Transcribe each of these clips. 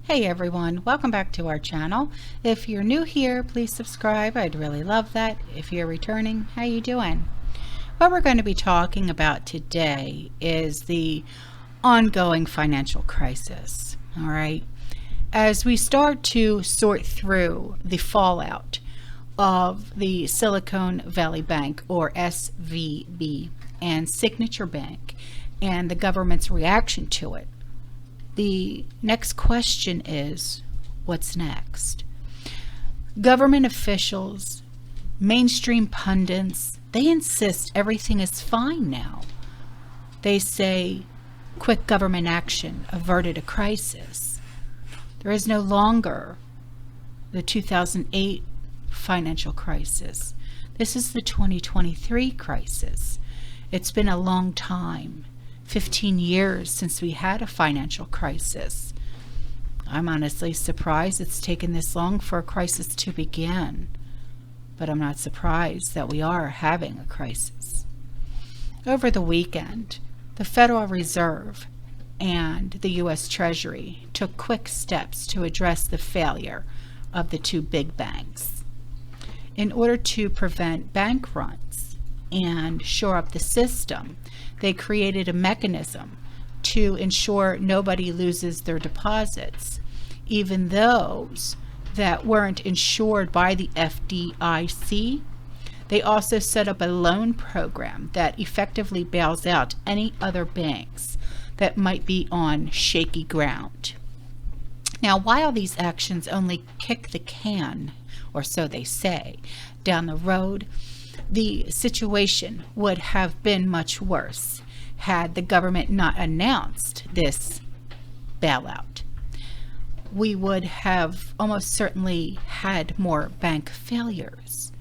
Hey everyone, welcome back to our channel. If you're new here, please subscribe. I'd really love that. If you're returning, how you doing? What we're going to be talking about today is the ongoing financial crisis. All right. As we start to sort through the fallout of the Silicon Valley Bank, or SVB, and Signature Bank, and the government's reaction to it, the next question is, what's next? Government officials, mainstream pundits, they insist everything is fine now. They say quick government action averted a crisis. There is no longer the 2008 financial crisis. This is the 2023 crisis. It's been a long time. 15 years since we had a financial crisis. I'm honestly surprised it's taken this long for a crisis to begin, but I'm not surprised that we are having a crisis. Over the weekend, the Federal Reserve and the U.S. Treasury took quick steps to address the failure of the two big banks. In order to prevent bank runs and shore up the system, they created a mechanism to ensure nobody loses their deposits, even those that weren't insured by the FDIC. They also set up a loan program that effectively bails out any other banks that might be on shaky ground. Now, while these actions only kick the can, or so they say, down the road, the situation would have been much worse had the government not announced this bailout. We would have almost certainly had more bank failures.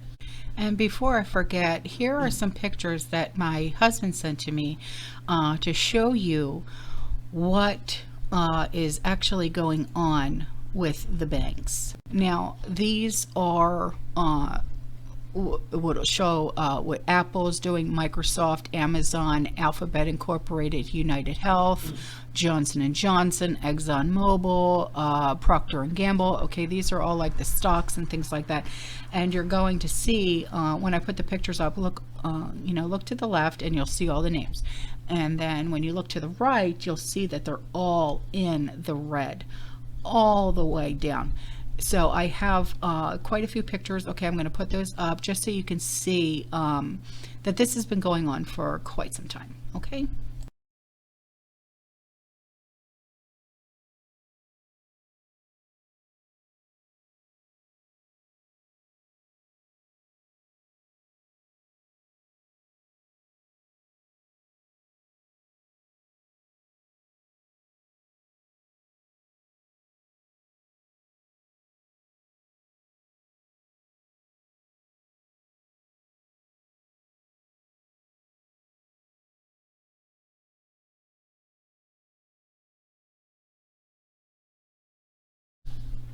And before I forget, here are some pictures that my husband sent to me to show you what is actually going on with the banks. Now, these are would show what Apple's doing, Microsoft, Amazon, Alphabet Incorporated, United Health, Johnson & Johnson, ExxonMobil, Procter & Gamble. Okay, these are all like the stocks and things like that. And you're going to see, when I put the pictures up, look to the left and you'll see all the names. And then when you look to the right, you'll see that they're all in the red, all the way down. So I have quite a few pictures. Okay, I'm going to put those up just so you can see that this has been going on for quite some time. Okay.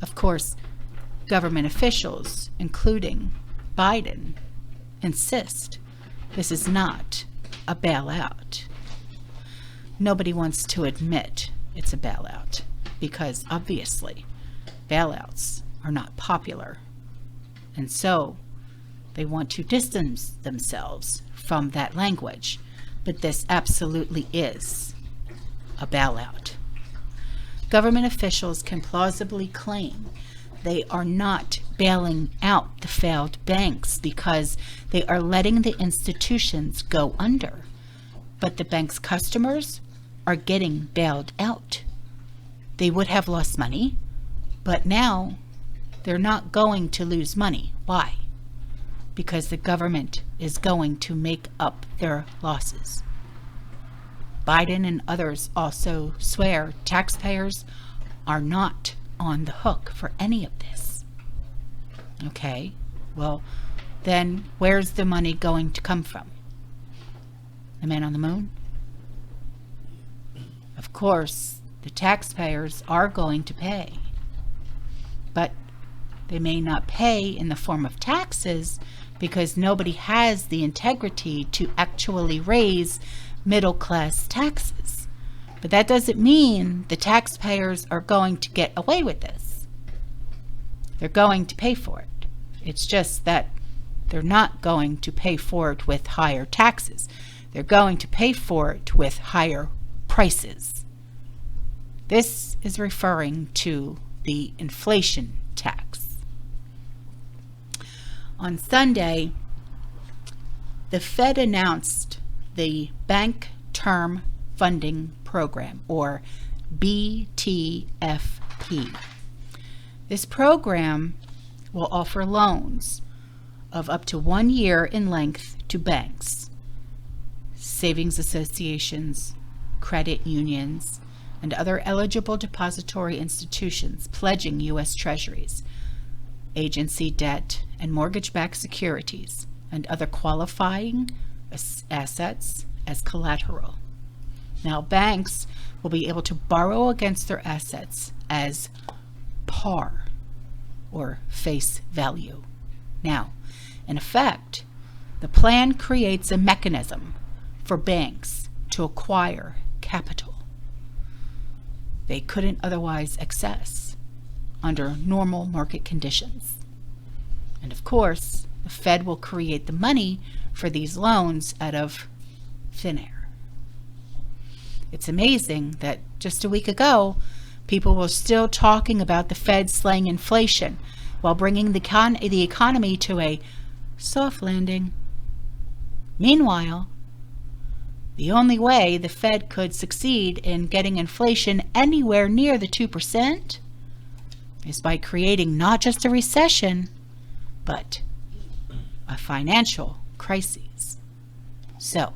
Of course, government officials, including Biden, insist this is not a bailout. Nobody wants to admit it's a bailout because obviously bailouts are not popular. And so they want to distance themselves from that language. But this absolutely is a bailout. Government officials can plausibly claim they are not bailing out the failed banks because they are letting the institutions go under. But the bank's customers are getting bailed out. They would have lost money, but now they're not going to lose money. Why? Because the government is going to make up their losses. Biden and others also swear taxpayers are not on the hook for any of this. Okay, well, then where's the money going to come from? The man on the moon? Of course, the taxpayers are going to pay, but they may not pay in the form of taxes because nobody has the integrity to actually raise middle-class taxes. But that doesn't mean the taxpayers are going to get away with this. They're going to pay for it. It's just that they're not going to pay for it with higher taxes. They're going to pay for it with higher prices. This is referring to the inflation tax. On Sunday, the Fed announced the Bank Term Funding Program, or BTFP. This program will offer loans of up to 1 year in length to banks, savings associations, credit unions, and other eligible depository institutions pledging U.S. Treasuries, agency debt, and mortgage-backed securities, and other qualifying assets as collateral. Now, banks will be able to borrow against their assets as par, or face value. Now, in effect, the plan creates a mechanism for banks to acquire capital they couldn't otherwise access under normal market conditions. And of course, the Fed will create the money for these loans out of thin air. It's amazing that just a week ago, people were still talking about the Fed slaying inflation while bringing the economy to a soft landing. Meanwhile, the only way the Fed could succeed in getting inflation anywhere near the 2% is by creating not just a recession, but a financial crisis. So,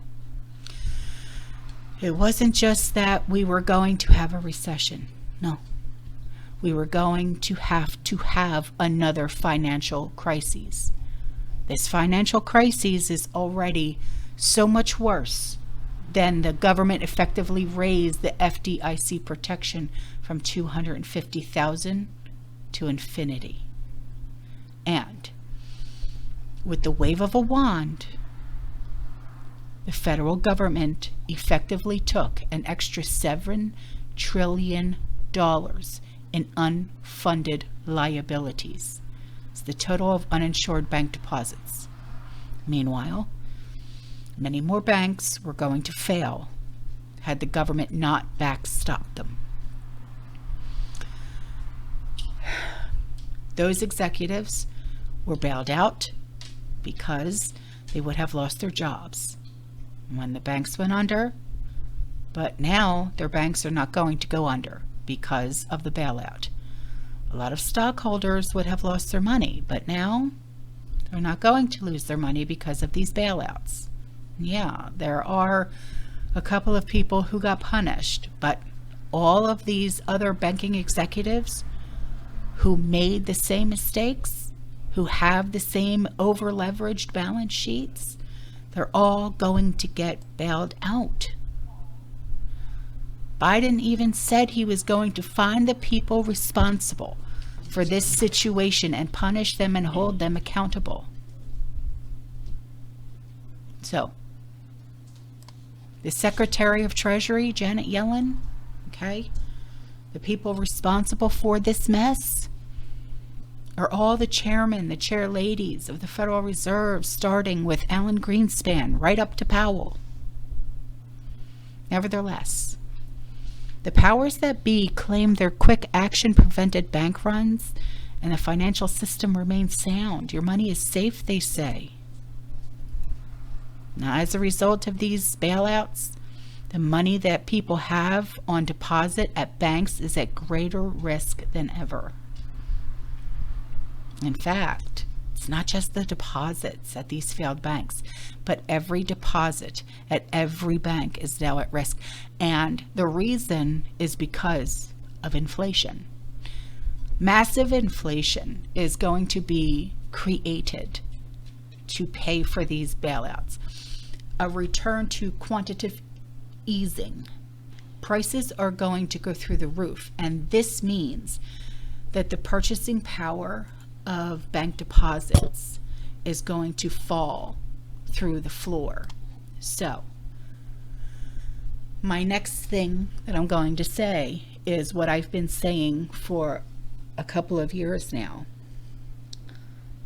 it wasn't just that we were going to have a recession. No. We were going to have another financial crisis. This financial crisis is already so much worse than the government effectively raised the FDIC protection from $250,000 to infinity. And with the wave of a wand, the federal government effectively took an extra $7 trillion in unfunded liabilities. It's the total of uninsured bank deposits. Meanwhile, many more banks were going to fail had the government not backstopped them. Those executives were bailed out because they would have lost their jobs when the banks went under, but now their banks are not going to go under because of the bailout. A lot of stockholders would have lost their money, but now they're not going to lose their money because of these bailouts. Yeah, there are a couple of people who got punished, but all of these other banking executives who made the same mistakes, who have the same over-leveraged balance sheets, they're all going to get bailed out. Biden even said he was going to find the people responsible for this situation and punish them and hold them accountable. So, the Secretary of Treasury, Janet Yellen, okay, the people responsible for this mess are all the chairmen, the chair ladies of the Federal Reserve, starting with Alan Greenspan right up to Powell. Nevertheless, the powers that be claim their quick action prevented bank runs and the financial system remains sound. Your money is safe, they say. Now, as a result of these bailouts, the money that people have on deposit at banks is at greater risk than ever. In fact, it's not just the deposits at these failed banks, but every deposit at every bank is now at risk. And the reason is because of inflation. Massive inflation is going to be created to pay for these bailouts. A return to quantitative easing. Prices are going to go through the roof, and this means that the purchasing power of bank deposits is going to fall through the floor. So, my next thing that I'm going to say is what I've been saying for a couple of years now.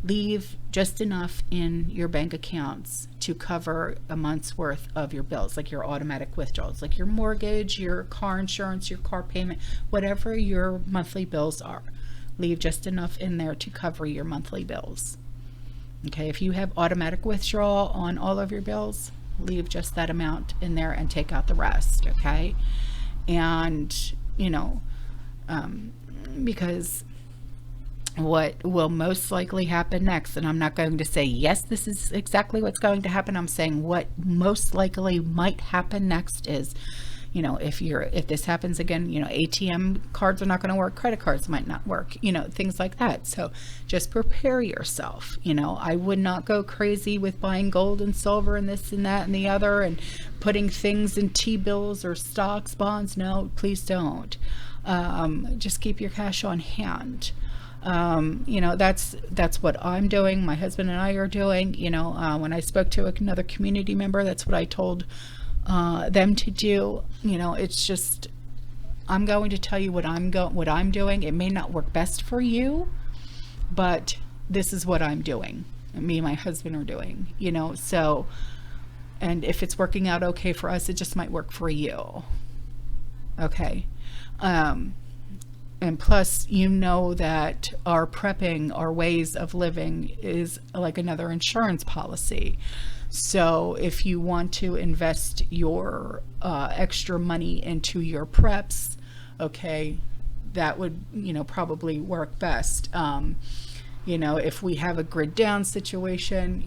Leave just enough in your bank accounts to cover a month's worth of your bills, like your automatic withdrawals, like your mortgage, your car insurance, your car payment, whatever your monthly bills are. Leave just enough in there to cover your monthly bills. Okay, if you have automatic withdrawal on all of your bills, leave just that amount in there and take out the rest. Okay, and because what will most likely happen next, and I'm not going to say yes, this is exactly what's going to happen, I'm saying what most likely might happen next is, if this happens again, ATM cards are not going to work, credit cards might not work, things like that. So just prepare yourself. I would not go crazy with buying gold and silver and this and that and the other and putting things in T-bills or stocks, bonds. No, please don't. Just keep your cash on hand. That's what I'm doing. My husband and I are doing. When I spoke to another community member, that's what I told them to do. It's just, I'm going to tell you what I'm doing. It may not work best for you, but this is what I'm doing. Me and my husband are doing. So, and if it's working out okay for us, it just might work for you. Okay. And plus, that our prepping, our ways of living is like another insurance policy. So if you want to invest your extra money into your preps, okay, that would, probably work best. If we have a grid down situation,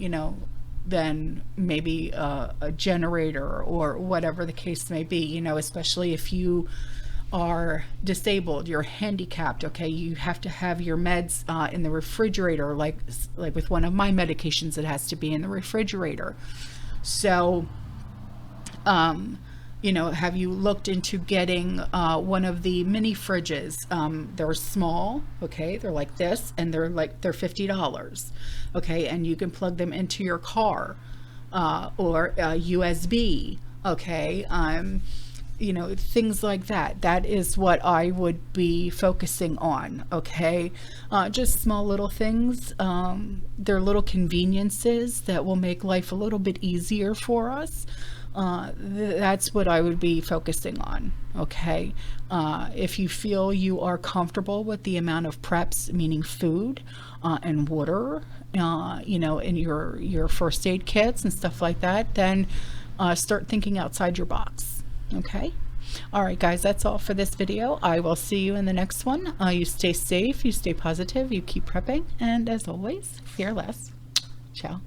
then maybe a generator or whatever the case may be, especially if you are disabled, you're handicapped, okay, you have to have your meds in the refrigerator, like with one of my medications, it has to be in the refrigerator. So have you looked into getting one of the mini fridges? They're small, okay, they're like this, and they're $50, okay, and you can plug them into your car or USB, okay, things like that. That is what I would be focusing on, okay? Just small little things. They're little conveniences that will make life a little bit easier for us. That's what I would be focusing on, okay? If you feel you are comfortable with the amount of preps, meaning food and water, in your first aid kits and stuff like that, then start thinking outside your box. Okay. All right, guys, that's all for this video. I will see you in the next one. You stay safe, you stay positive, you keep prepping, and as always, fear less. Ciao.